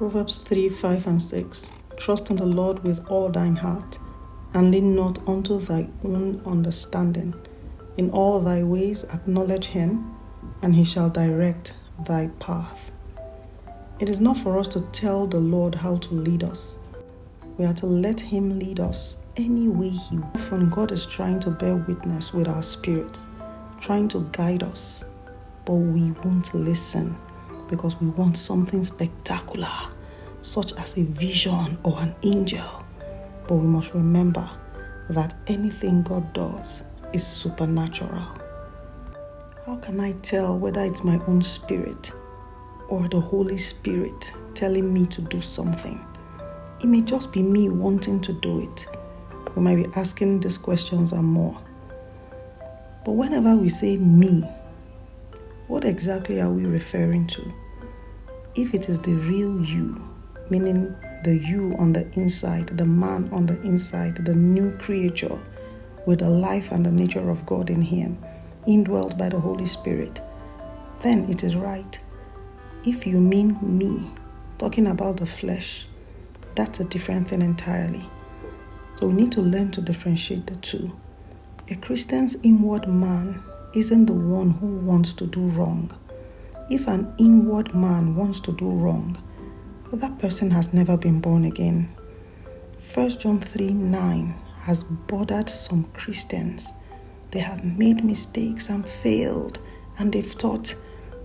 Proverbs 3:5-6. Trust in the Lord with all thine heart, and lean not unto thy own understanding. In all thy ways acknowledge him, and he shall direct thy path. It is not for us to tell the Lord how to lead us. We are to let him lead us any way he will. Often God is trying to bear witness with our spirits, trying to guide us, but we won't listen because we want something spectacular, such as a vision or an angel. But we must remember that anything God does is supernatural. How can I tell whether it's my own spirit or the Holy Spirit telling me to do something? It may just be me wanting to do it. We might be asking these questions and more. But whenever we say me, what exactly are we referring to? If it is the real you, meaning the you on the inside, the man on the inside, the new creature with the life and the nature of God in him, indwelt by the Holy Spirit, then it is right. If you mean me, talking about the flesh, that's a different thing entirely. So we need to learn to differentiate the two. A Christian's inward man isn't the one who wants to do wrong. If an inward man wants to do wrong, that person has never been born again. 1 John 3:9 has bothered some Christians. They have made mistakes and failed, and they've thought,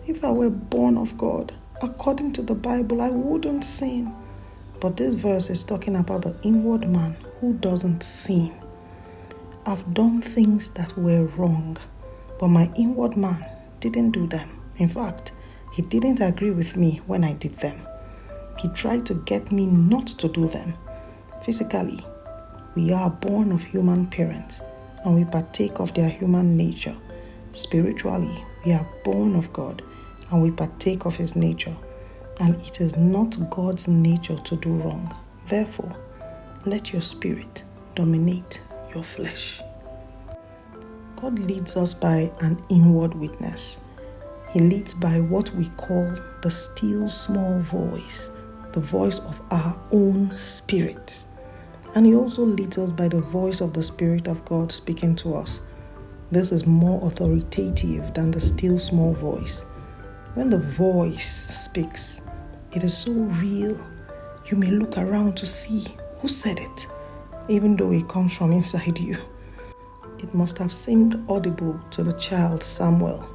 if I were born of God, according to the Bible, I wouldn't sin. But this verse is talking about the inward man who doesn't sin. I've done things that were wrong, but my inward man didn't do them. In fact, he didn't agree with me when I did them. He tried to get me not to do them. Physically, we are born of human parents, and we partake of their human nature. Spiritually, we are born of God, and we partake of his nature. And it is not God's nature to do wrong. Therefore, let your spirit dominate your flesh. God leads us by an inward witness. He leads by what we call the still small voice, the voice of our own spirit. And he also leads us by the voice of the Spirit of God speaking to us. This is more authoritative than the still small voice. When the voice speaks, it is so real. You may look around to see who said it, even though it comes from inside you. It must have seemed audible to the child Samuel.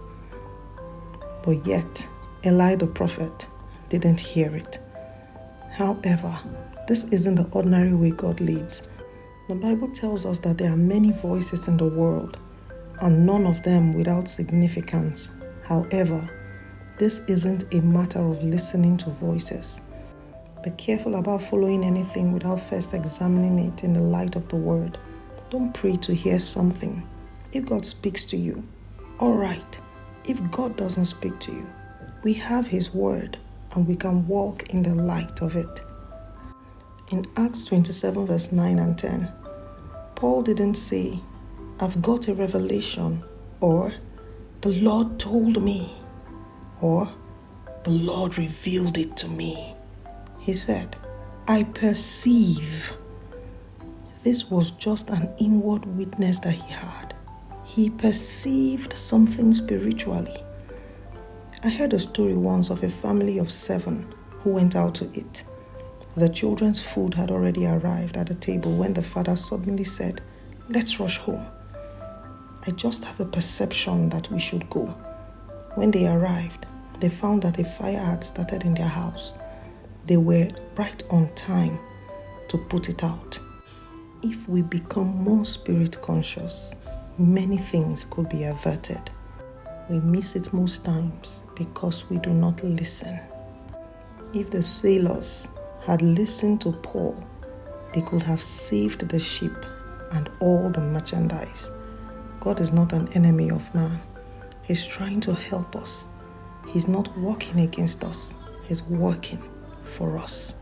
But yet, Eli the prophet didn't hear it. However, this isn't the ordinary way God leads. The Bible tells us that there are many voices in the world, and none of them without significance. However, this isn't a matter of listening to voices. Be careful about following anything without first examining it in the light of the Word. Don't pray to hear something. If God speaks to you, all right. If God doesn't speak to you, we have His Word, and we can walk in the light of it. In Acts 27 verse 9 and 10, Paul didn't say, I've got a revelation, or the Lord told me, or the Lord revealed it to me. He said, I perceive. This was just an inward witness that he had. He perceived something spiritually. I heard a story once of a family of 7 who went out to eat. The children's food had already arrived at the table when the father suddenly said, let's rush home. I just have a perception that we should go. When they arrived, they found that a fire had started in their house. They were right on time to put it out. If we become more spirit conscious, many things could be averted. We miss it most times because we do not listen. If the sailors had listened to Paul, they could have saved the ship and all the merchandise. God is not an enemy of man. He's trying to help us. He's not working against us. He's working for us.